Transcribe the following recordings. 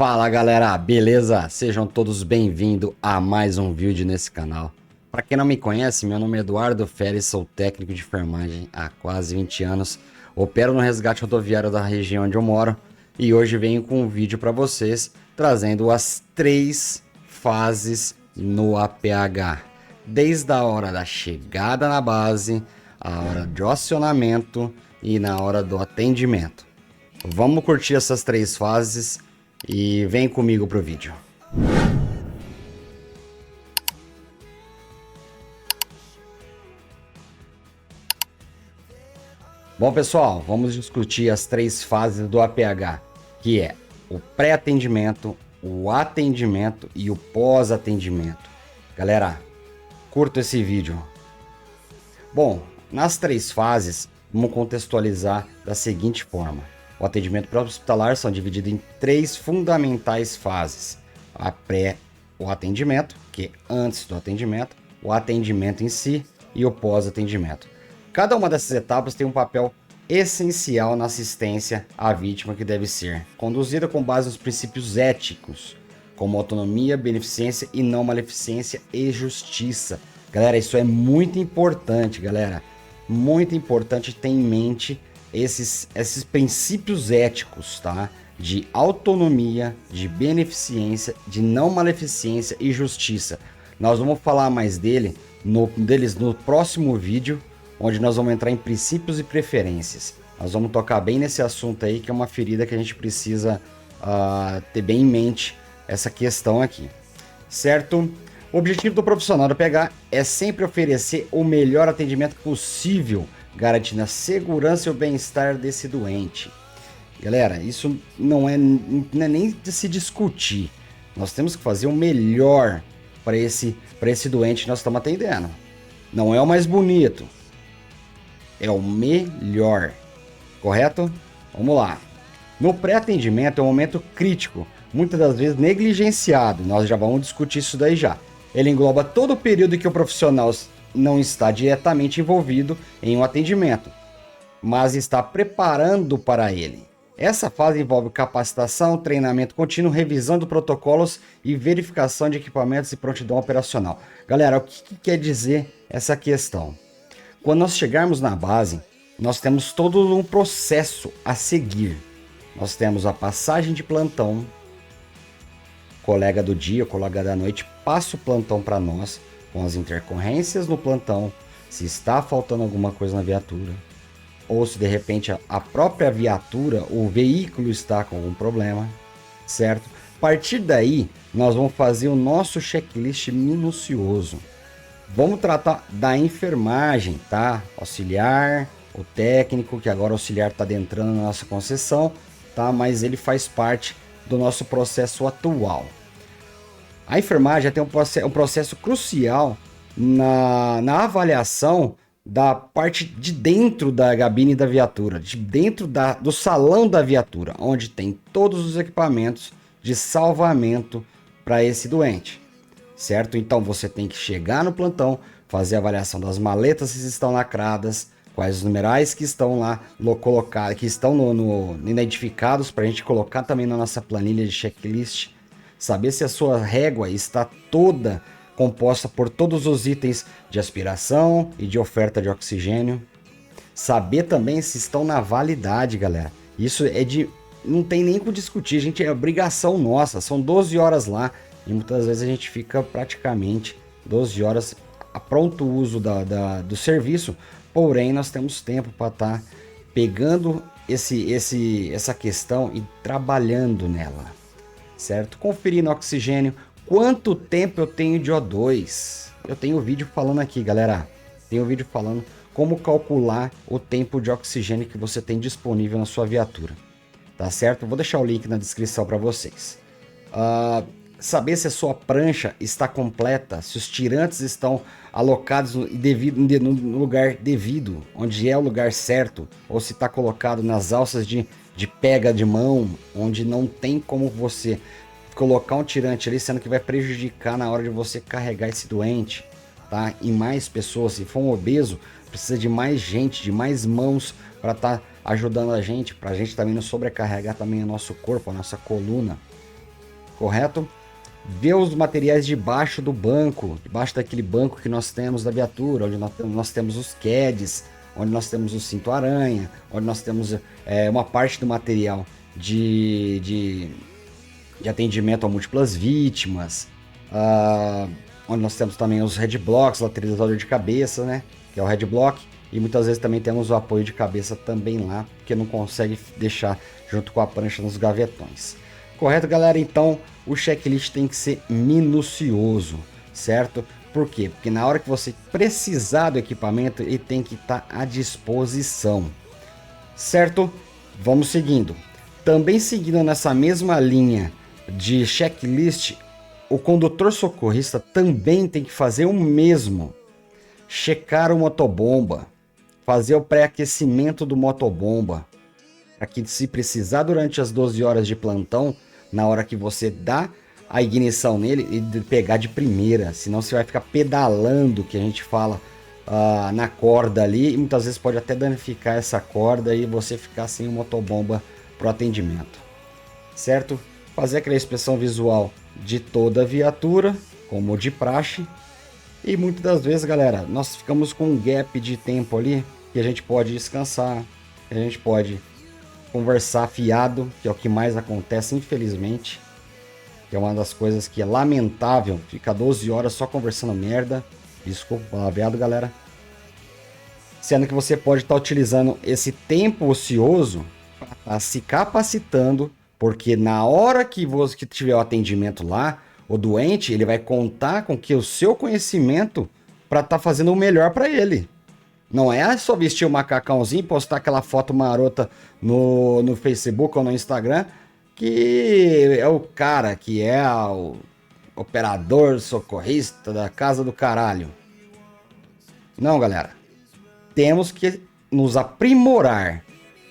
Fala galera, beleza? Sejam todos bem-vindos a mais um vídeo nesse canal. Para quem não me conhece, meu nome é Eduardo Feres, sou técnico de enfermagem há quase 20 anos, opero no resgate rodoviário da região onde eu moro e hoje venho com um vídeo para vocês trazendo as 3 fases no APH, desde a hora da chegada na base, a hora de acionamento e na hora do atendimento. Vamos curtir essas 3 fases e vem comigo pro vídeo. Bom pessoal, vamos discutir as 3 fases do APH, que é o pré-atendimento, o atendimento e o pós-atendimento. Galera, curta esse vídeo. Bom, nas 3 fases, vamos contextualizar da seguinte forma. O atendimento pré-hospitalar são divididos em 3 fundamentais fases. O atendimento, que é antes do atendimento, o atendimento em si e o pós-atendimento. Cada uma dessas etapas tem um papel essencial na assistência à vítima que deve ser conduzida com base nos princípios éticos, como autonomia, beneficência e não maleficência e justiça. Galera, isso é muito importante, galera. Muito importante ter em mente esses princípios éticos, tá? De autonomia, de beneficência, de não maleficência e justiça. Nós vamos falar mais deles no próximo vídeo, onde nós vamos entrar em princípios e preferências. Nós vamos tocar bem nesse assunto aí, que é uma ferida que a gente precisa ter bem em mente essa questão aqui, certo? O objetivo do profissional do APH é sempre oferecer o melhor atendimento possível, garantindo a segurança e o bem-estar desse doente. Galera, isso não é nem de se discutir. Nós temos que fazer o melhor para esse doente que nós estamos atendendo. Não é o mais bonito, é o melhor, correto? Vamos lá. No pré-atendimento é um momento crítico, muitas das vezes negligenciado. Nós já vamos discutir isso daí já. Ele engloba todo o período em que o profissional não está diretamente envolvido em um atendimento, mas está preparando para ele. Essa fase envolve capacitação, treinamento contínuo, revisão de protocolos e verificação de equipamentos e prontidão operacional. Galera, o que quer dizer essa questão? Quando nós chegarmos na base, nós temos todo um processo a seguir. Nós temos a passagem de plantão, colega do dia, colega da noite, passa o plantão para nós, com as intercorrências no plantão, se está faltando alguma coisa na viatura, ou se de repente a própria viatura, o veículo está com algum problema, certo? A partir daí, nós vamos fazer o nosso checklist minucioso. Vamos tratar da enfermagem, tá? Auxiliar, o técnico, que agora o auxiliar está adentrando na nossa concessão, tá? Mas ele faz parte do nosso processo atual. A enfermagem tem um processo crucial na avaliação da parte de dentro da cabine da viatura, de dentro do salão da viatura, onde tem todos os equipamentos de salvamento para esse doente, certo? Então você tem que chegar no plantão, fazer a avaliação das maletas se estão lacradas, quais os numerais que estão lá colocados, que estão identificados para a gente colocar também na nossa planilha de checklist. Saber se a sua régua está toda composta por todos os itens de aspiração e de oferta de oxigênio. Saber também se estão na validade, galera. Isso não tem nem como discutir, gente, é obrigação nossa. São 12 horas lá e muitas vezes a gente fica praticamente 12 horas a pronto uso do serviço. Porém, nós temos tempo para estar pegando essa questão e trabalhando nela, certo? Conferindo oxigênio, quanto tempo eu tenho de O2. Eu tenho vídeo falando aqui, galera. Tenho vídeo falando como calcular o tempo de oxigênio que você tem disponível na sua viatura, tá certo? Vou deixar o link na descrição para vocês. Saber se a sua prancha está completa, se os tirantes estão alocados no lugar devido, onde é o lugar certo, ou se está colocado nas alças de pega de mão, onde não tem como você colocar um tirante ali, sendo que vai prejudicar na hora de você carregar esse doente, tá? E mais pessoas, se for um obeso, precisa de mais gente, de mais mãos para estar ajudando a gente, para a gente também não sobrecarregar também o nosso corpo, a nossa coluna. correto? Ver os materiais debaixo do banco, debaixo daquele banco que nós temos da viatura, onde nós temos os CADs, onde nós temos o cinto-aranha, onde nós temos uma parte do material de atendimento a múltiplas vítimas, onde nós temos também os headblocks, lateralizador de cabeça, né, que é o headblock, e muitas vezes também temos o apoio de cabeça também lá, porque não consegue deixar junto com a prancha nos gavetões. Correto, galera? Então, o checklist tem que ser minucioso, certo? Por quê? Porque na hora que você precisar do equipamento, ele tem que estar à disposição, certo? Vamos seguindo. Também seguindo nessa mesma linha de checklist, o condutor socorrista também tem que fazer o mesmo. Checar o motobomba, fazer o pré-aquecimento do motobomba, para que se precisar durante as 12 horas de plantão, na hora que você dá a ignição nele, e pegar de primeira, senão você vai ficar pedalando, que a gente fala, na corda ali, e muitas vezes pode até danificar essa corda e você ficar sem o motobomba para o atendimento, certo? Fazer aquela inspeção visual de toda a viatura, como de praxe, e muitas das vezes, galera, nós ficamos com um gap de tempo ali, que a gente pode descansar, que a gente pode conversar fiado, que é o que mais acontece, infelizmente, que é uma das coisas que é lamentável, ficar 12 horas só conversando merda, desculpa o palavreado, galera, sendo que você pode estar utilizando esse tempo ocioso para estar se capacitando, porque na hora que você tiver o atendimento lá, o doente, ele vai contar com que o seu conhecimento para estar fazendo o melhor para ele. Não é só vestir o macacãozinho e postar aquela foto marota no Facebook ou no Instagram, que é o cara que é o operador socorrista da casa do caralho. Não, galera. Temos que nos aprimorar.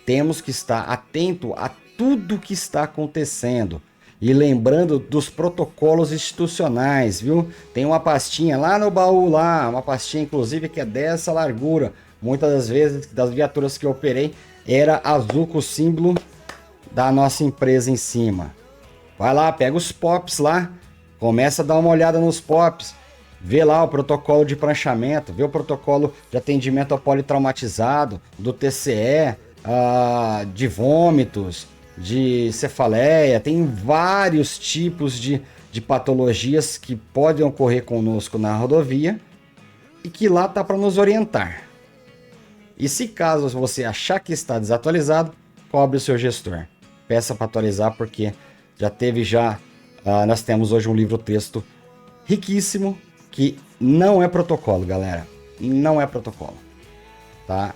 Temos que estar atento a tudo que está acontecendo. E lembrando dos protocolos institucionais, viu? Tem uma pastinha lá no baú, lá, uma pastinha inclusive que é dessa largura. Muitas das vezes, das viaturas que eu operei, era azul com o símbolo da nossa empresa em cima. Vai lá, pega os POPs lá, começa a dar uma olhada nos POPs, vê lá o protocolo de pranchamento, vê o protocolo de atendimento ao politraumatizado, do TCE, de vômitos, de cefaleia, tem vários tipos de patologias que podem ocorrer conosco na rodovia e que lá tá para nos orientar. E se caso você achar que está desatualizado, cobre o seu gestor. Peça para atualizar, porque nós temos hoje um livro-texto riquíssimo que não é protocolo, galera. Não é protocolo, tá?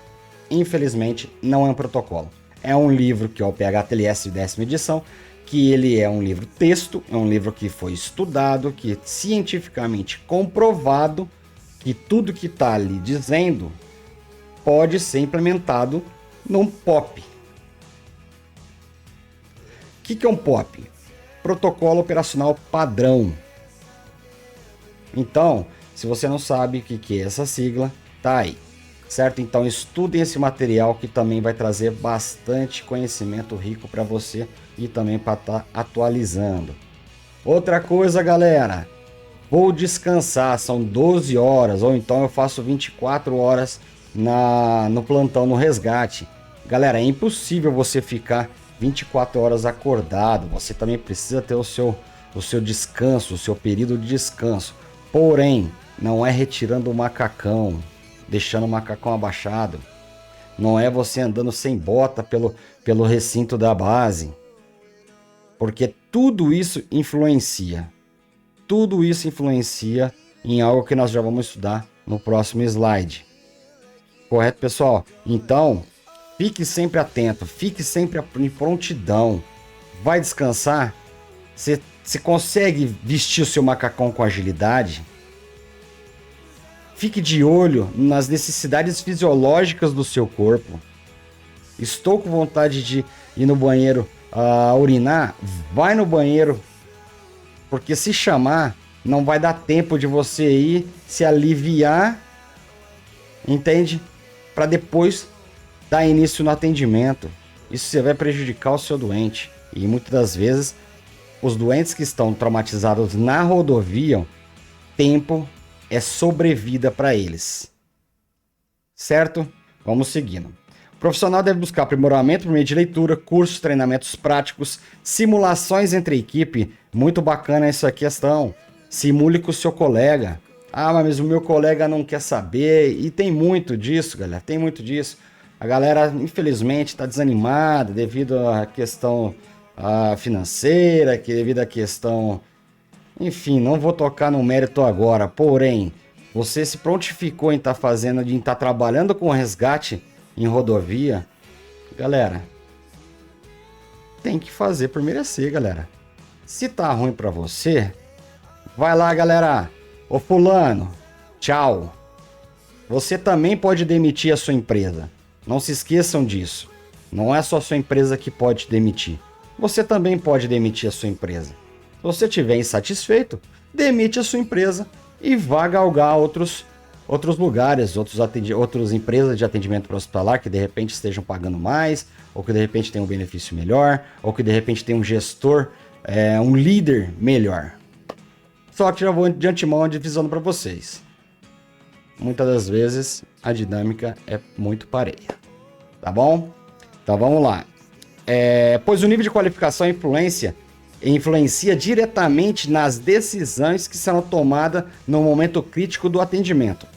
Infelizmente, não é um protocolo. É um livro que é o PHTLS 10ª edição, que ele é um livro texto, é um livro que foi estudado, que é cientificamente comprovado que tudo que está ali dizendo pode ser implementado num POP. O que é um POP? Protocolo Operacional Padrão. Então, se você não sabe o que é essa sigla, tá aí. Certo? Então estudem esse material que também vai trazer bastante conhecimento rico para você e também para estar atualizando. Outra coisa, galera, vou descansar, são 12 horas ou então eu faço 24 horas no plantão, no resgate. Galera, é impossível você ficar 24 horas acordado, você também precisa ter o seu descanso, o seu período de descanso. Porém, não é retirando o macacão, deixando o macacão abaixado, não é você andando sem bota pelo recinto da base, porque tudo isso influencia em algo que nós já vamos estudar no próximo slide. Correto, pessoal? Então, fique sempre atento, fique sempre em prontidão. Vai descansar? Você consegue vestir o seu macacão com agilidade? Fique de olho nas necessidades fisiológicas do seu corpo. Estou com vontade de ir no banheiro urinar? Vai no banheiro. Porque se chamar, não vai dar tempo de você ir se aliviar, entende? Para depois dar início no atendimento. Isso você vai prejudicar o seu doente. E muitas das vezes os doentes que estão traumatizados na rodovia, tempo é sobrevida para eles. Certo? Vamos seguindo. O profissional deve buscar aprimoramento por meio de leitura, cursos, treinamentos práticos, simulações entre equipe. Muito bacana essa questão. Simule com o seu colega. Ah, mas o meu colega não quer saber. E tem muito disso, galera. Tem muito disso. A galera, infelizmente, está desanimada devido à questão financeira, devido à questão... Enfim, não vou tocar no mérito agora. Porém, você se prontificou em estar em estar trabalhando com resgate em rodovia, galera, tem que fazer por merecer, galera. Se tá ruim pra você, vai lá, galera. Ô fulano, tchau. Você também pode demitir a sua empresa. Não se esqueçam disso. Não é só a sua empresa que pode demitir. Você também pode demitir a sua empresa. Se você estiver insatisfeito, demite a sua empresa e vá galgar outros lugares, outras empresas de atendimento hospitalar que de repente estejam pagando mais, ou que de repente tem um benefício melhor, ou que de repente tem um gestor, um líder melhor. Só que já vou de antemão avisando para vocês. Muitas das vezes a dinâmica é muito pareia. Tá bom? Então vamos lá. Pois o nível de qualificação influencia diretamente nas decisões que serão tomadas no momento crítico do atendimento.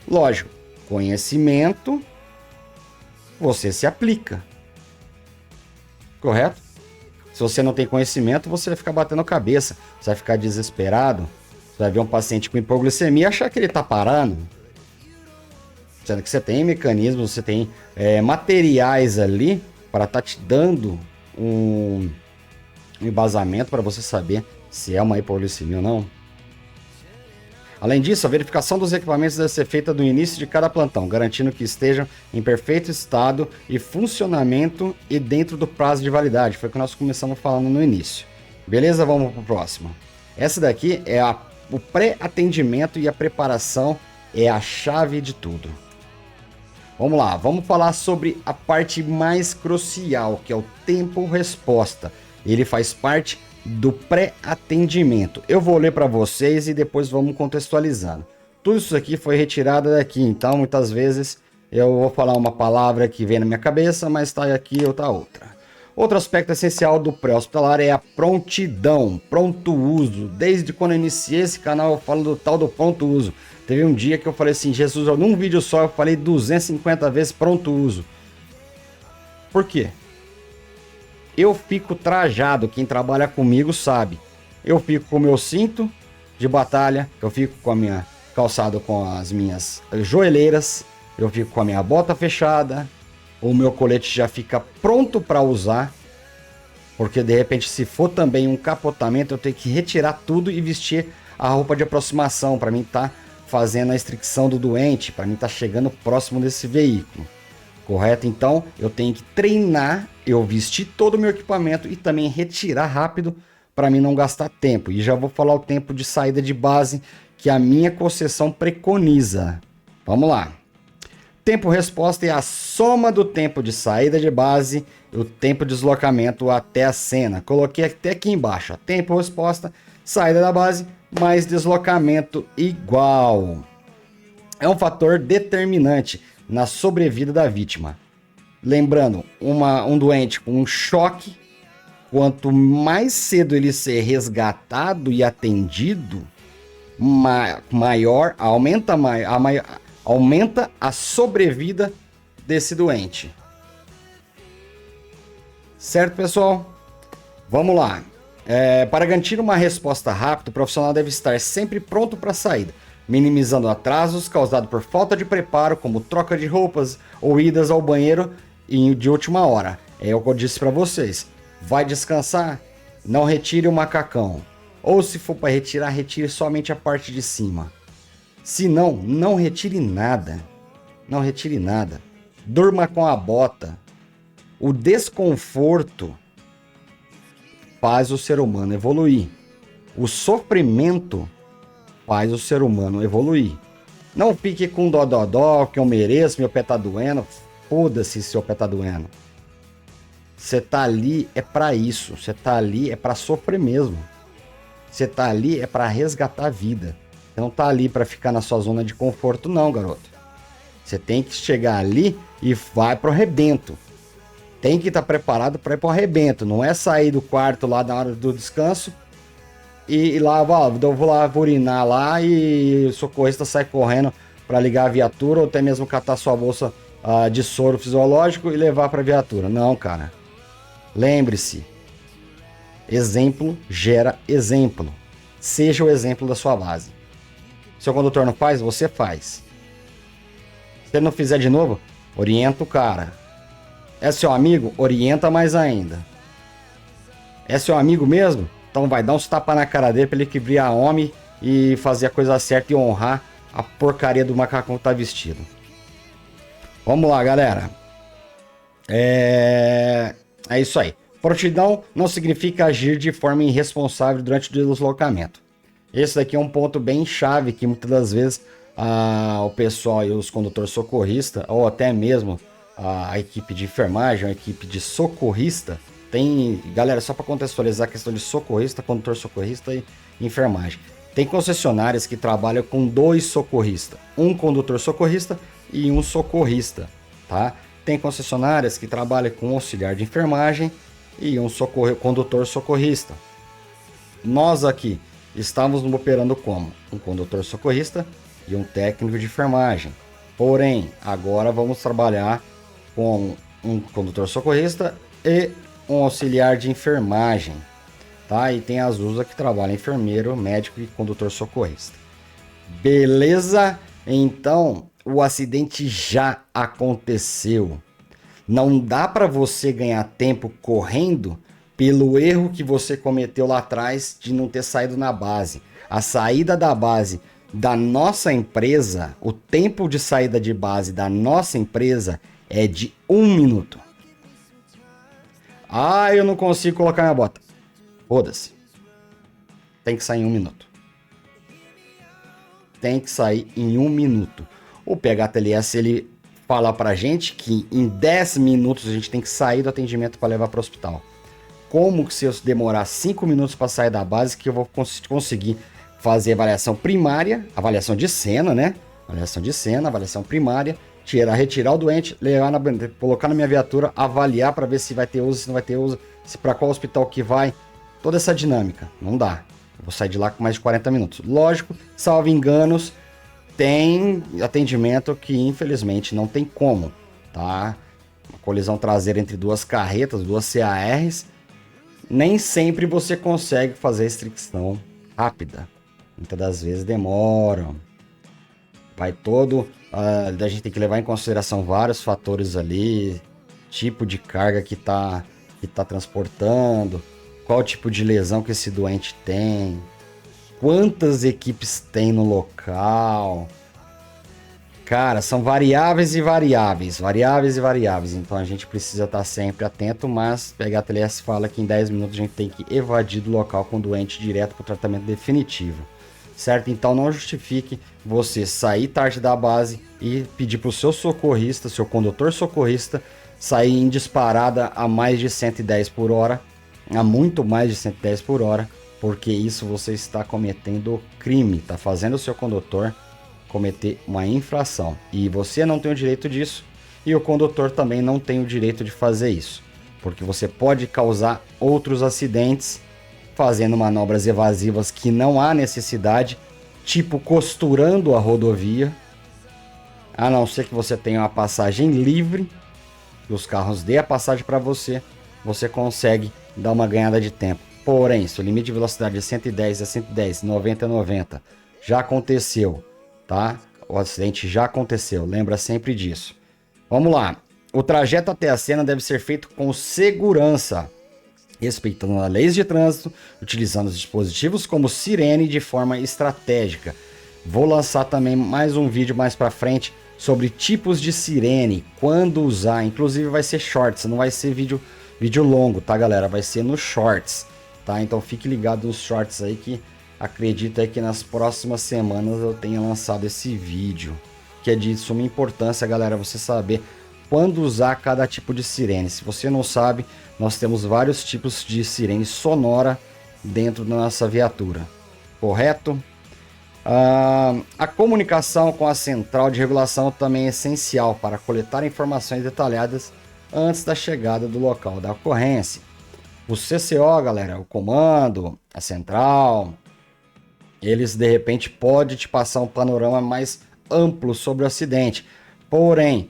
Lógico, conhecimento, você se aplica. Correto? Se você não tem conhecimento, você vai ficar batendo a cabeça, você vai ficar desesperado, você vai ver um paciente com hipoglicemia e achar que ele está parando. Sendo que você tem mecanismos, você tem materiais ali para estar te dando um embasamento para você saber se é uma hipoglicemia ou não. Além disso, a verificação dos equipamentos deve ser feita no início de cada plantão, garantindo que estejam em perfeito estado e funcionamento e dentro do prazo de validade. Foi o que nós começamos falando no início. Beleza? Vamos para o próximo. Essa daqui é o pré-atendimento e a preparação é a chave de tudo. Vamos lá, vamos falar sobre a parte mais crucial, que é o tempo-resposta. Ele faz parte do pré-atendimento. Eu vou ler para vocês e depois vamos contextualizando. Tudo isso aqui foi retirado daqui, então muitas vezes eu vou falar uma palavra que vem na minha cabeça, mas está aqui ou tá outra. Outro aspecto essencial do pré-hospitalar é a prontidão, pronto uso. Desde quando eu iniciei esse canal eu falo do tal do pronto uso. Teve um dia que eu falei assim, Jesus, num vídeo só eu falei 250 vezes pronto uso. Por quê? Eu fico trajado, quem trabalha comigo sabe. Eu fico com o meu cinto de batalha, eu fico com a minha calçado com as minhas joelheiras, eu fico com a minha bota fechada, o meu colete já fica pronto para usar, porque de repente se for também um capotamento eu tenho que retirar tudo e vestir a roupa de aproximação para mim estar fazendo a extricção do doente, para mim estar chegando próximo desse veículo. Correto? Então, eu tenho que treinar, eu vestir todo o meu equipamento e também retirar rápido para mim não gastar tempo. E já vou falar o tempo de saída de base que a minha concessão preconiza. Vamos lá. Tempo-resposta é a soma do tempo de saída de base e o tempo de deslocamento até a cena. Coloquei até aqui embaixo. Tempo-resposta, saída da base, mais deslocamento igual. É um fator determinante na sobrevida da vítima. Lembrando, um doente com um choque, quanto mais cedo ele ser resgatado e atendido, aumenta a sobrevida desse doente. Certo, pessoal? Vamos lá. Para garantir uma resposta rápida, o profissional deve estar sempre pronto para a saída, minimizando atrasos causados por falta de preparo, como troca de roupas ou idas ao banheiro de última hora. É o que eu disse para vocês. Vai descansar? Não retire o macacão. Ou se for para retirar, retire somente a parte de cima. Se não, não retire nada. Não retire nada. Durma com a bota. O desconforto faz o ser humano evoluir. O sofrimento faz o ser humano evoluir. Não fique com dó, que eu mereço, meu pé tá doendo. Foda-se se seu pé tá doendo. Você tá ali é para isso. Você tá ali é para sofrer mesmo. Você tá ali é para resgatar a vida. Você não tá ali para ficar na sua zona de conforto, não, garoto. Você tem que chegar ali e vai pro arrebento. Tem que estar preparado para ir pro arrebento. Não é sair do quarto lá na hora do descanso e lá, eu vou lá urinar lá e o socorrista sai correndo para ligar a viatura ou até mesmo catar sua bolsa de soro fisiológico e levar para a viatura. Não, cara. Lembre-se, exemplo gera exemplo. Seja o exemplo da sua base. Seu condutor não faz, você faz. Se ele não fizer de novo, orienta o cara. É seu amigo? Orienta mais ainda. É seu amigo mesmo? Então vai dar uns tapas na cara dele pra ele criar homem e fazer a coisa certa e honrar a porcaria do macacão que tá vestido. Vamos lá, galera. É isso aí. Prontidão não significa agir de forma irresponsável durante o deslocamento. Esse daqui é um ponto bem chave que muitas das vezes o pessoal e os condutores socorristas, ou até mesmo a equipe de enfermagem, a equipe de socorrista, tem, galera, só para contextualizar a questão de socorrista, condutor socorrista e enfermagem. Tem concessionárias que trabalham com 2 socorristas, um condutor socorrista e um socorrista, tá? Tem concessionárias que trabalham com um auxiliar de enfermagem e um condutor socorrista. Nós aqui estamos operando como um condutor socorrista e um técnico de enfermagem. Porém, agora vamos trabalhar com um condutor socorrista e um auxiliar de enfermagem, tá? E tem as USA que trabalham enfermeiro, médico e condutor socorrista. Beleza? Então, o acidente já aconteceu. Não dá para você ganhar tempo correndo pelo erro que você cometeu lá atrás de não ter saído na base. A saída da base da nossa empresa, o tempo de saída de base da nossa empresa é de 1 minuto. Ah, eu não consigo colocar minha bota. Foda-se. Tem que sair em 1 minuto. Tem que sair em 1 minuto. O PHTLS, ele fala pra gente que em 10 minutos a gente tem que sair do atendimento para levar para o hospital. Como que se eu demorar 5 minutos para sair da base que eu vou conseguir fazer avaliação primária, avaliação de cena, né? Avaliação de cena, avaliação primária, retirar o doente, colocar na minha viatura, avaliar para ver se vai ter uso, se não vai ter uso, se para qual hospital que vai, toda essa dinâmica. Não dá. Eu vou sair de lá com mais de 40 minutos. Lógico, salvo enganos, tem atendimento que infelizmente não tem como, tá? Uma colisão traseira entre 2 carretas, 2 CARs, nem sempre você consegue fazer restrição rápida. Muitas das vezes demoram. Vai todo... a gente tem que levar em consideração vários fatores ali. Tipo de carga que tá transportando. Qual tipo de lesão que esse doente tem. Quantas equipes tem no local. Cara, são variáveis e variáveis. Variáveis e variáveis. Então a gente precisa estar sempre atento. Mas PHTLS fala que em 10 minutos a gente tem que evadir do local com o doente direto para o tratamento definitivo. Certo? Então não justifique você sair tarde da base e pedir para o seu socorrista, seu condutor socorrista, sair em disparada a mais de 110 por hora, a muito mais de 110 por hora, porque isso você está cometendo crime, está fazendo o seu condutor cometer uma infração. E você não tem o direito disso, e o condutor também não tem o direito de fazer isso, porque você pode causar outros acidentes fazendo manobras evasivas que não há necessidade, tipo costurando a rodovia, a não ser que você tenha uma passagem livre, que os carros dê a passagem para você, você consegue dar uma ganhada de tempo. Porém, se o limite de velocidade é 110 a 110, 90 a 90, já aconteceu, tá? O acidente já aconteceu, lembra sempre disso. Vamos lá, o trajeto até a cena deve ser feito com segurança, respeitando as leis de trânsito, utilizando os dispositivos como sirene de forma estratégica. Vou lançar também mais um vídeo mais para frente sobre tipos de sirene, quando usar, inclusive vai ser shorts, não vai ser vídeo longo, tá galera? Vai ser nos shorts, tá? Então fique ligado nos shorts aí que acredito aí que nas próximas semanas eu tenha lançado esse vídeo, que é de suma importância, galera, você saber quando usar cada tipo de sirene. Se você não sabe, nós temos vários tipos de sirene sonora dentro da nossa viatura, correto? A comunicação com a central de regulação também é essencial para coletar informações detalhadas antes da chegada do local da ocorrência. O CCO, galera, o comando, a central, eles de repente podem te passar um panorama mais amplo sobre o acidente. Porém,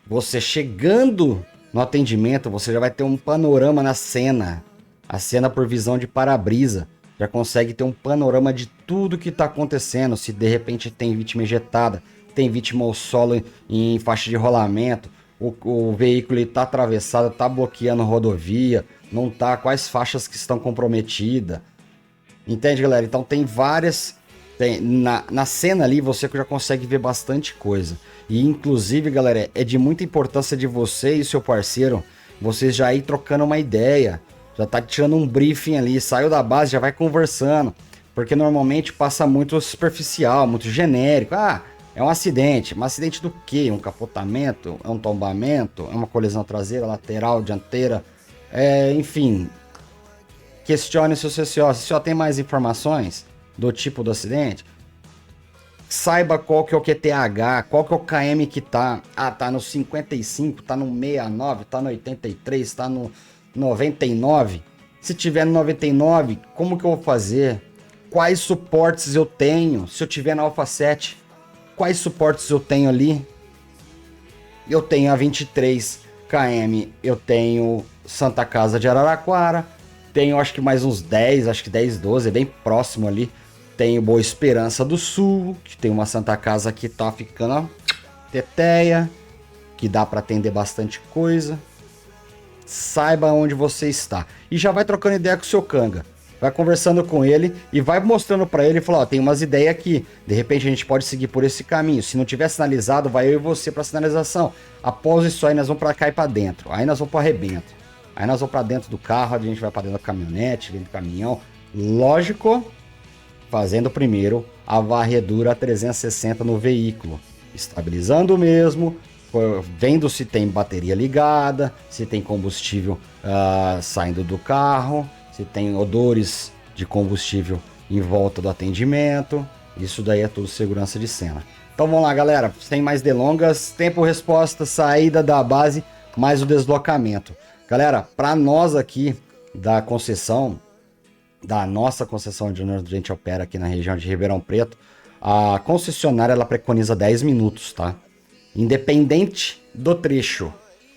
você chegando no atendimento, você já vai ter um panorama na cena. A cena por visão de para-brisa. Já consegue ter um panorama de tudo que está acontecendo. Se de repente tem vítima ejetada, tem vítima ao solo em faixa de rolamento, o veículo está atravessado, está bloqueando rodovia, não está, quais faixas que estão comprometidas. Entende, galera? Então tem várias... na cena ali você já consegue ver bastante coisa. E inclusive, galera, é de muita importância de você e seu parceiro, vocês já ir trocando uma ideia. Já tá tirando um briefing ali, saiu da base, já vai conversando. Porque normalmente passa muito superficial, muito genérico. Ah, é um acidente. Um acidente do quê? Um capotamento? É um tombamento? É uma colisão traseira, lateral, dianteira? Enfim. Questione seu CCO. Se só tem mais informações do tipo do acidente, saiba qual que é o QTH, qual que é o KM que tá. Ah, tá no 55, tá no 69, tá no 83, tá no 99. Se tiver no 99, como que eu vou fazer? Quais suportes eu tenho? Se eu tiver na Alpha 7, quais suportes eu tenho ali? Eu tenho a 23 km, eu tenho Santa Casa de Araraquara, tenho acho que mais uns 10, acho que 10, 12, é bem próximo ali. Tenho Boa Esperança do Sul, que tem uma Santa Casa que tá ficando, ó, teteia, que dá para atender bastante coisa. Saiba onde você está. E já vai trocando ideia com o seu canga. Vai conversando com ele e vai mostrando para ele, falar, ó, tem umas ideias aqui. De repente a gente pode seguir por esse caminho. Se não tiver sinalizado, vai eu e você para sinalização. Após isso aí nós vamos para cá e para dentro. Aí nós vamos para arrebento. Aí nós vamos para dentro do carro, a gente vai para dentro da caminhonete, dentro do caminhão. Lógico, fazendo primeiro a varredura 360 no veículo, estabilizando mesmo, vendo se tem bateria ligada, se tem combustível saindo do carro, se tem odores de combustível em volta do atendimento. Isso daí é tudo segurança de cena. Então vamos lá, galera, sem mais delongas, tempo resposta, saída da base, mais o deslocamento. Galera, para nós aqui da concessão, da nossa concessão onde a gente opera aqui na região de Ribeirão Preto, a concessionária ela preconiza 10 minutos, tá? Independente do trecho,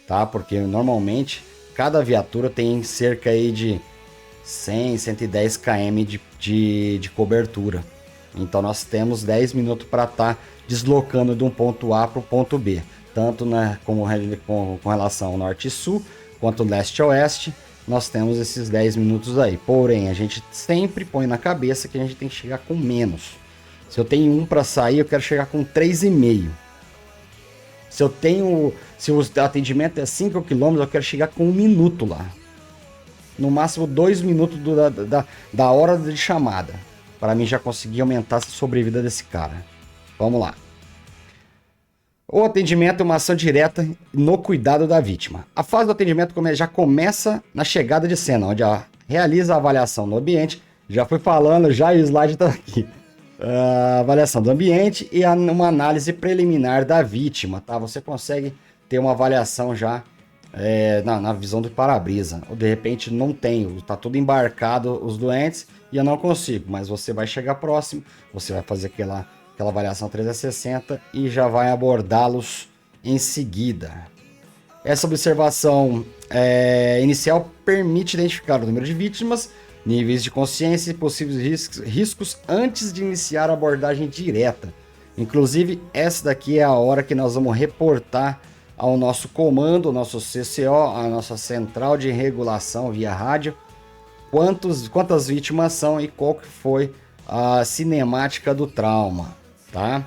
tá? Porque normalmente cada viatura tem cerca aí de 100, 110 km de cobertura. Então nós temos 10 minutos para estar deslocando de um ponto A para o ponto B, tanto com relação ao norte e sul, quanto leste a oeste. Nós temos esses 10 minutos aí. Porém, a gente sempre põe na cabeça que a gente tem que chegar com menos. Se eu tenho um para sair, eu quero chegar com 3,5. Se o atendimento é 5 km, eu quero chegar com 1 minuto lá. No máximo 2 minutos da hora de chamada. Para mim já conseguir aumentar a sobrevida desse cara. Vamos lá. O atendimento é uma ação direta no cuidado da vítima. A fase do atendimento já começa na chegada de cena, onde realiza a avaliação no ambiente. Já fui falando, já o slide está aqui. A avaliação do ambiente e uma análise preliminar da vítima, tá? Você consegue ter uma avaliação já na visão do para-brisa. Ou de repente não tem, tá tudo embarcado os doentes e eu não consigo, mas você vai chegar próximo, você vai fazer aquela avaliação 360 e já vai abordá-los em seguida. Essa observação inicial permite identificar o número de vítimas, níveis de consciência e possíveis riscos antes de iniciar a abordagem direta. Inclusive, essa daqui é a hora que nós vamos reportar ao nosso comando, ao nosso CCO, a nossa central de regulação via rádio, quantas vítimas são e qual que foi a cinemática do trauma, tá?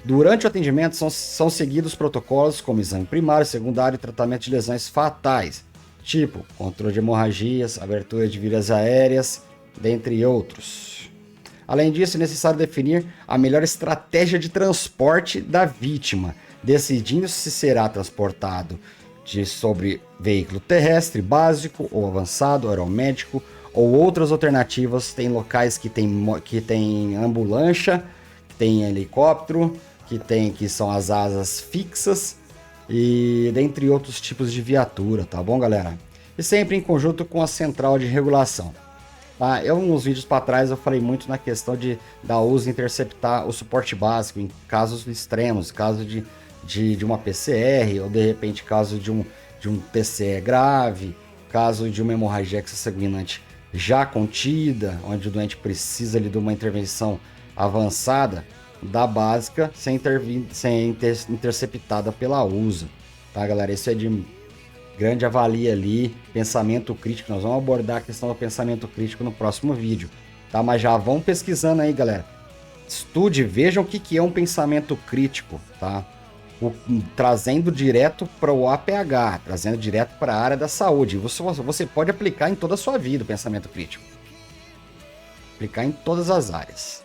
Durante o atendimento são seguidos protocolos como exame primário, secundário e tratamento de lesões fatais, tipo controle de hemorragias, abertura de vias aéreas, dentre outros. Além disso, é necessário definir a melhor estratégia de transporte da vítima, decidindo se será transportado sobre veículo terrestre básico ou avançado, aeromédico ou outras alternativas. Tem locais que tem ambulância, que tem helicóptero, que são as asas fixas e dentre outros tipos de viatura, tá bom, galera? E sempre em conjunto com a central de regulação. Tá? Uns vídeos para trás eu falei muito na questão da USA interceptar o suporte básico em casos extremos, caso de uma PCR, ou de repente caso de um TCE grave, caso de uma hemorragia extrasanguinante já contida, onde o doente precisa ali de uma intervenção avançada, da básica ser interceptada pela USA. Tá, galera? Isso é de grande avalia ali, pensamento crítico. Nós vamos abordar a questão do pensamento crítico no próximo vídeo, tá? Mas já vão pesquisando aí, galera. Estude, vejam o que é um pensamento crítico, tá? Trazendo direto para o APH, trazendo direto para a área da saúde. Você pode aplicar em toda a sua vida o pensamento crítico. Aplicar em todas as áreas.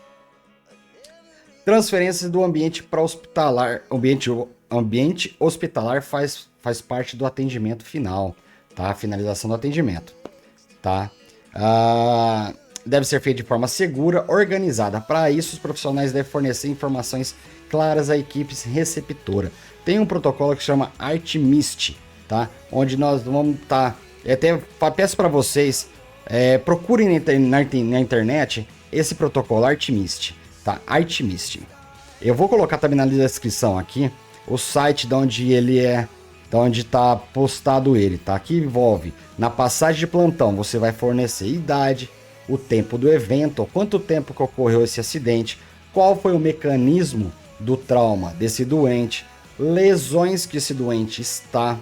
Transferência do ambiente para hospitalar. Ambiente hospitalar faz parte do atendimento final, tá? Finalização do atendimento, tá? Deve ser feito de forma segura, organizada. Para isso, os profissionais devem fornecer informações claras à equipe receptora. Tem um protocolo que se chama Artemis, tá? Onde nós vamos estar... até peço para vocês, procurem na internet esse protocolo Artemis, tá? Artemis. Eu vou colocar também na descrição aqui o site de onde ele é, de onde está postado ele, tá? Que envolve, na passagem de plantão, você vai fornecer idade, o tempo do evento, quanto tempo que ocorreu esse acidente, qual foi o mecanismo do trauma desse doente, lesões que esse doente está,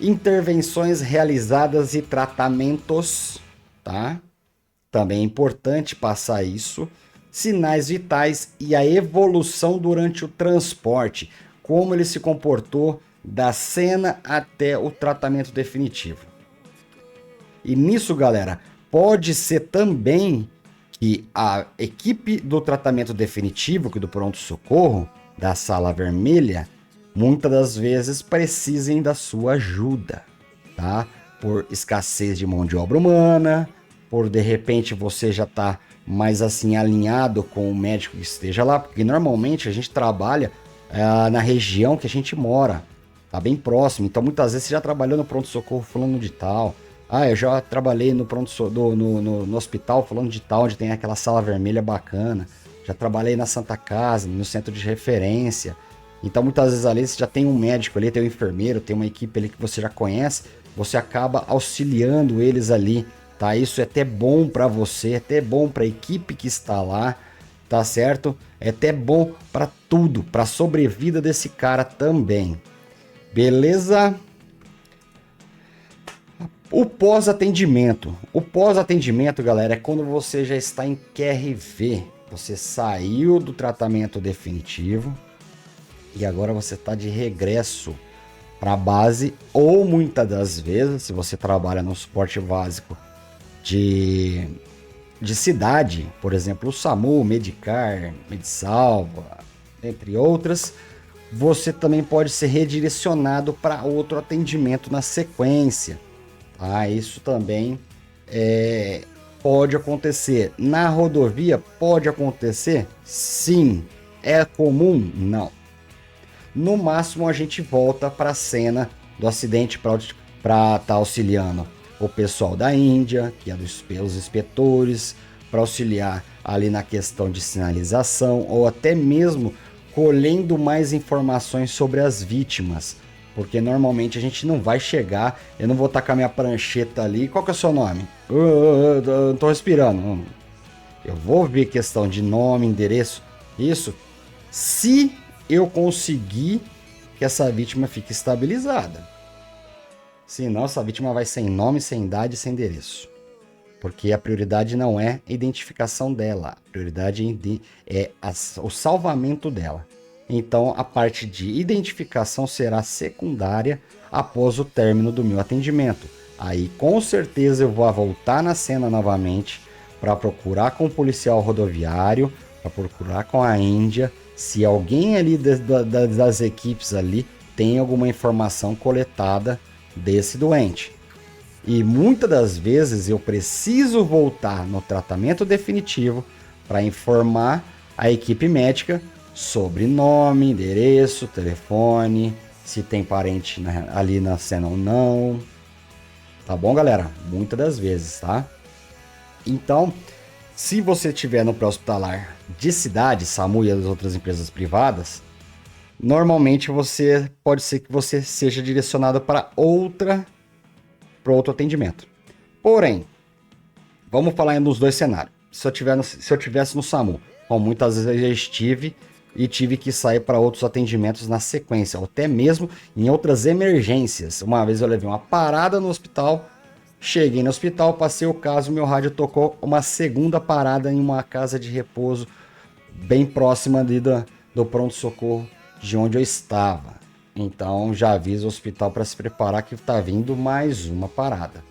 intervenções realizadas e tratamentos, tá? Também é importante passar isso, sinais vitais e a evolução durante o transporte, como ele se comportou da cena até o tratamento definitivo. E nisso, galera, pode ser também que a equipe do tratamento definitivo, que do pronto-socorro, da sala vermelha, muitas das vezes precisem da sua ajuda, tá? Por escassez de mão de obra humana, por de repente você já tá mais assim alinhado com o médico que esteja lá, porque normalmente a gente trabalha na região que a gente mora, tá bem próximo, então muitas vezes você já trabalhou no pronto-socorro fulano de tal, eu já trabalhei no no hospital fulano de tal, onde tem aquela sala vermelha bacana, já trabalhei na Santa Casa, no centro de referência, então muitas vezes ali você já tem um médico ali, tem um enfermeiro, tem uma equipe ali que você já conhece, você acaba auxiliando eles ali, tá? Isso é até bom para você, é até bom para a equipe que está lá, tá certo? É até bom para tudo, para a sobrevida desse cara também. Beleza? O pós-atendimento. O pós-atendimento, galera, é quando você já está em QRV. Você saiu do tratamento definitivo e agora você está de regresso para a base, ou muitas das vezes, se você trabalha no suporte básico de cidade, por exemplo, o SAMU, Medicar, Medsalva, entre outras, você também pode ser redirecionado para outro atendimento na sequência. Isso também pode acontecer. Na rodovia pode acontecer? Sim. É comum? Não. No máximo a gente volta para a cena do acidente para estar auxiliando o pessoal da Índia, que é os inspetores, para auxiliar ali na questão de sinalização, ou até mesmo colhendo mais informações sobre as vítimas, porque normalmente a gente não vai chegar, eu não vou tacar minha prancheta ali, qual que é o seu nome? Eu não tô respirando. Eu vou ver questão de nome, endereço, isso, se eu conseguir que essa vítima fique estabilizada. Senão essa vítima vai sem nome, sem idade, sem endereço. Porque a prioridade não é a identificação dela, a prioridade é o salvamento dela. Então a parte de identificação será secundária após o término do meu atendimento. Aí com certeza eu vou voltar na cena novamente para procurar com o policial rodoviário, para procurar com a Índia se alguém ali das equipes ali tem alguma informação coletada desse doente. E muitas das vezes eu preciso voltar no tratamento definitivo para informar a equipe médica sobre nome, endereço, telefone, se tem parente ali na cena ou não. Tá bom, galera? Muitas das vezes, tá? Então, se você estiver no pré-hospitalar de cidade, SAMU e as outras empresas privadas, normalmente pode ser que você seja direcionado para outro atendimento. Porém, vamos falar nos dois cenários. Se eu tivesse no SAMU, como muitas vezes eu já estive e tive que sair para outros atendimentos na sequência, ou até mesmo em outras emergências. Uma vez eu levei uma parada no hospital, cheguei no hospital, passei o caso, meu rádio tocou uma segunda parada em uma casa de repouso bem próxima ali do pronto-socorro de onde eu estava. Então já aviso o hospital para se preparar que está vindo mais uma parada.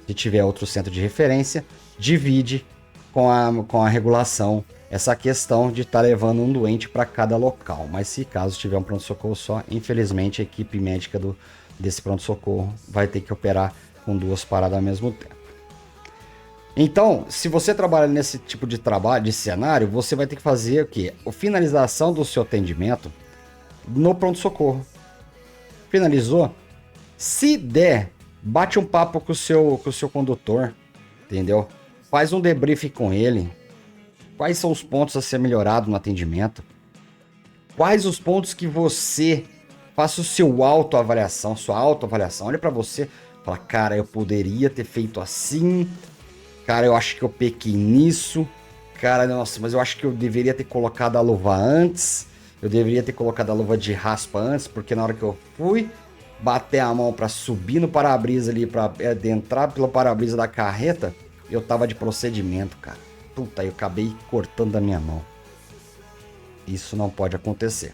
Se tiver outro centro de referência, divide com a regulação essa questão de estar levando um doente para cada local. Mas se caso tiver um pronto-socorro só, infelizmente a equipe médica desse pronto-socorro vai ter que operar com duas paradas ao mesmo tempo. Então, se você trabalha nesse tipo de trabalho, de cenário, você vai ter que fazer o quê? A finalização do seu atendimento no pronto-socorro. Finalizou? Se der, bate um papo com o seu condutor, entendeu? Faz um debrief com ele. Quais são os pontos a ser melhorado no atendimento? Quais os pontos que você faça o seu autoavaliação, sua autoavaliação. Olha para você, fala, cara, eu poderia ter feito assim. Cara, eu acho que eu pequei nisso. Cara, nossa, mas eu acho que eu deveria ter colocado a luva antes. Eu deveria ter colocado a luva de raspa antes, porque na hora que eu fui bater a mão para subir no para-brisa ali, para entrar pelo para-brisa da carreta, eu tava de procedimento, cara. Puta, eu acabei cortando a minha mão. Isso não pode acontecer.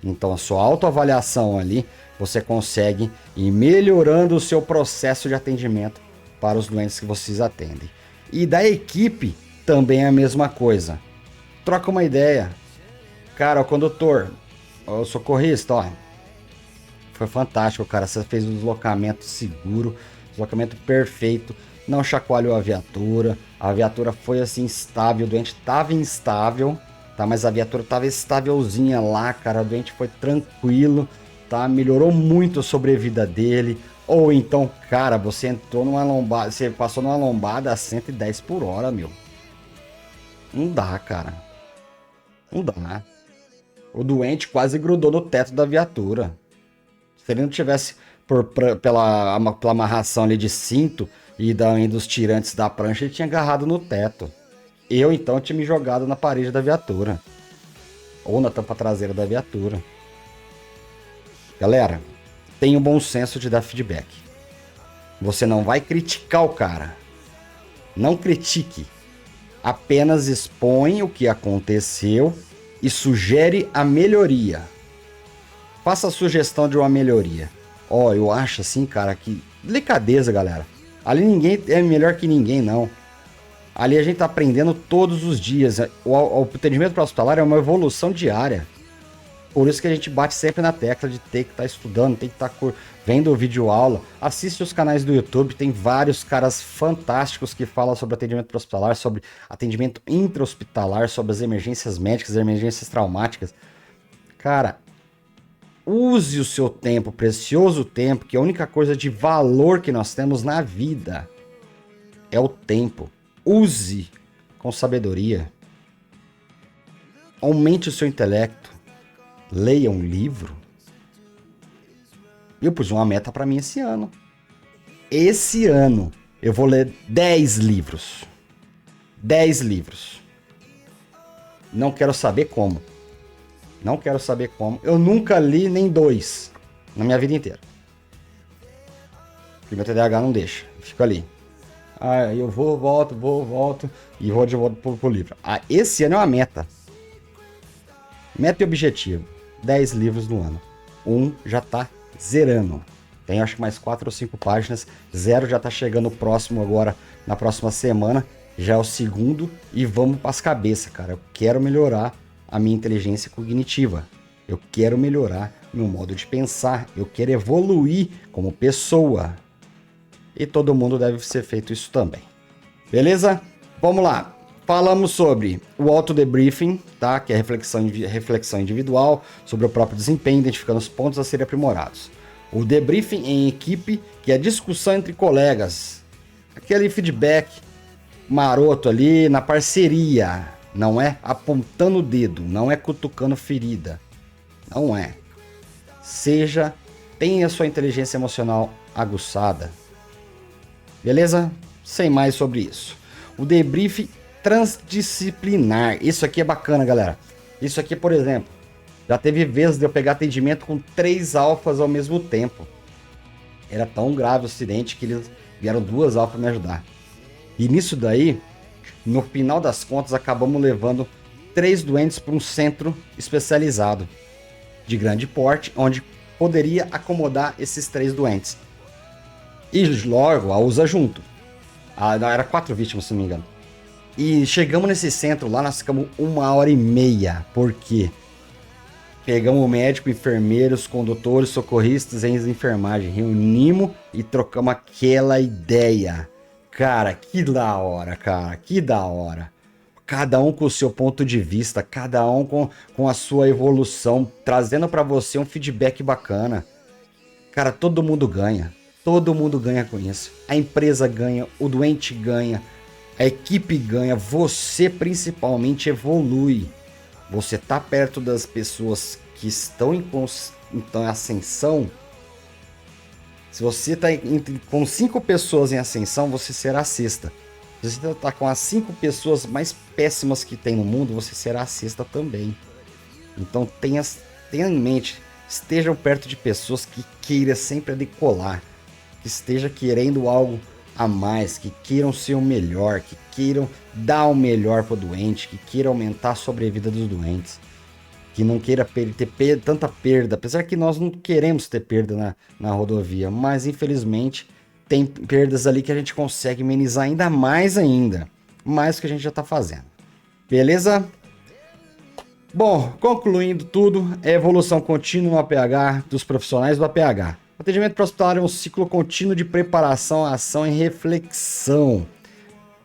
Então, a sua autoavaliação ali, você consegue ir melhorando o seu processo de atendimento para os doentes que vocês atendem. E da equipe, também é a mesma coisa. Troca uma ideia. Cara, o condutor, o socorrista, ó, foi fantástico, cara. Você fez um deslocamento seguro, deslocamento perfeito. Não chacoalhou a viatura foi assim estável, o doente tava instável, tá? Mas a viatura tava estávelzinha lá, cara, o doente foi tranquilo, tá? Melhorou muito a sobrevida dele. Ou então, cara, você entrou numa lombada, você passou numa lombada a 110 por hora, meu. Não dá, cara. Não dá. O doente quase grudou no teto da viatura. Se ele não tivesse pela amarração ali de cinto e dos tirantes da prancha, ele tinha agarrado no teto. Eu, então, tinha me jogado na parede da viatura. Ou na tampa traseira da viatura. Galera, tenha o bom senso de dar feedback. Você não vai criticar o cara. Não critique. Apenas expõe o que aconteceu e sugere a melhoria. Faça a sugestão de uma melhoria. Ó, eu acho assim, cara, que... Delicadeza, galera. Ali ninguém é melhor que ninguém, não. Ali a gente tá aprendendo todos os dias. O atendimento pré-hospitalar é uma evolução diária. Por isso que a gente bate sempre na tecla de ter que estar estudando, tem que estar vendo o vídeo aula. Assiste os canais do YouTube, tem vários caras fantásticos que falam sobre atendimento pré-hospitalar, sobre atendimento intra-hospitalar, sobre as emergências médicas, emergências traumáticas. Cara, use o seu tempo, precioso tempo, que a única coisa de valor que nós temos na vida é o tempo. Use com sabedoria. Aumente o seu intelecto. Leia um livro. Eu pus uma meta para mim esse ano. Esse ano eu vou ler 10 livros. 10 livros. Não quero saber como. Não quero saber como. Eu nunca li nem 2 na minha vida inteira. Porque meu TDAH não deixa. Eu fico ali. Ah, eu volto e vou de volta pro livro. Ah, esse ano é uma meta. Meta e objetivo. 10 livros no ano. Um já tá zerando. Tem acho que mais 4 ou 5 páginas. 0 já tá chegando próximo agora, na próxima semana. já é o segundo e vamos para as cabeças, cara. Eu quero melhorar a minha inteligência cognitiva. Eu quero melhorar meu modo de pensar. Eu quero evoluir como pessoa. E todo mundo deve ser feito isso também. Beleza? Vamos lá. Falamos sobre o auto-debriefing, tá? Que é reflexão individual sobre o próprio desempenho, identificando os pontos a serem aprimorados. O debriefing em equipe, que é a discussão entre colegas. Aquele feedback maroto ali na parceria. Não é apontando o dedo, não é cutucando ferida. Não é. Tenha a sua inteligência emocional aguçada. Beleza? Sem mais sobre isso. O debriefing transdisciplinar. Isso aqui é bacana, galera. Isso aqui, por exemplo, já teve vezes de eu pegar atendimento com 3 alfas ao mesmo tempo. Era tão grave o acidente que eles vieram 2 alfas me ajudar. E nisso daí, no final das contas, acabamos levando 3 doentes para um centro especializado de grande porte, onde poderia acomodar esses 3 doentes. E logo a usa junto. Era 4 vítimas, se não me engano. E chegamos nesse centro lá, nós ficamos 1h30. Por quê? Pegamos o médico, enfermeiros, condutores, socorristas e enfermagem. Reunimos e trocamos aquela ideia. Cara, que da hora, cara. Que da hora. Cada um com o seu ponto de vista, cada um com a sua evolução, trazendo para você um feedback bacana. Cara, todo mundo ganha. Todo mundo ganha com isso. A empresa ganha, o doente ganha, a equipe ganha, você principalmente evolui. Você tá perto das pessoas que estão em ascensão. Se você tá com 5 pessoas em ascensão, você será a sexta. Se você tá com as 5 pessoas mais péssimas que tem no mundo, você será a sexta também. Então tenha em mente, estejam perto de pessoas que queiram sempre decolar, que esteja querendo algo a mais, que queiram ser o melhor, que queiram dar o melhor para o doente, que queiram aumentar a sobrevida dos doentes, que não queira ter tanta perda, apesar que nós não queremos ter perda na rodovia, mas infelizmente tem perdas ali que a gente consegue amenizar ainda, mais do que a gente já está fazendo. Beleza? Bom, concluindo tudo, é a evolução contínua no APH dos profissionais do APH. O atendimento pré-hospitalar é um ciclo contínuo de preparação, ação e reflexão.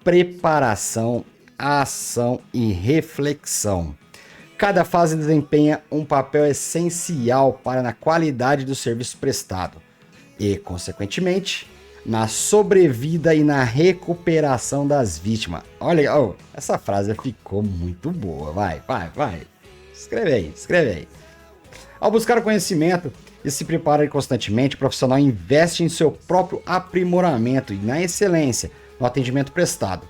Preparação, ação e reflexão. Cada fase desempenha um papel essencial para a qualidade do serviço prestado e, consequentemente, na sobrevida e na recuperação das vítimas. Olha, essa frase ficou muito boa. Vai. Escreve aí. Ao buscar o conhecimento e se preparar constantemente, o profissional investe em seu próprio aprimoramento e na excelência no atendimento prestado.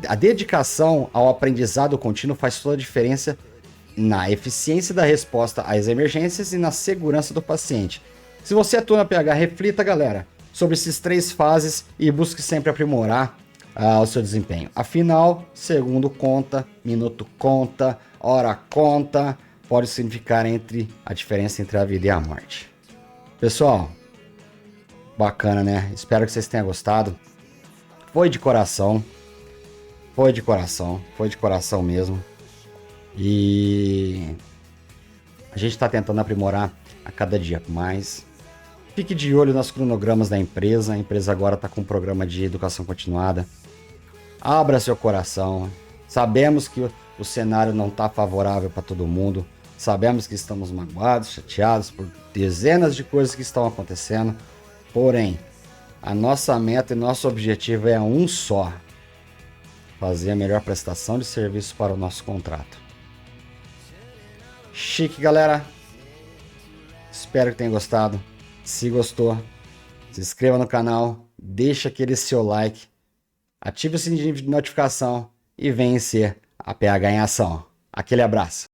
A dedicação ao aprendizado contínuo faz toda a diferença na eficiência da resposta às emergências e na segurança do paciente. Se você atua na PH, reflita, galera, sobre esses 3 fases e busque sempre aprimorar o seu desempenho. Afinal, segundo conta, minuto conta, hora conta, pode significar a diferença entre a vida e a morte. Pessoal, bacana, né? Espero que vocês tenham gostado. Foi de coração mesmo. E a gente está tentando aprimorar a cada dia mais. Fique de olho nos cronogramas da empresa. A empresa agora está com um programa de educação continuada. Abra seu coração. Sabemos que o cenário não está favorável para todo mundo. Sabemos que estamos magoados, chateados por dezenas de coisas que estão acontecendo. Porém, a nossa meta e nosso objetivo é um só: fazer a melhor prestação de serviço para o nosso contrato. Chique, galera. Espero que tenham gostado. Se gostou, se inscreva no canal, deixa aquele seu like, ative o sininho de notificação e venha ser a PH em ação. Aquele abraço.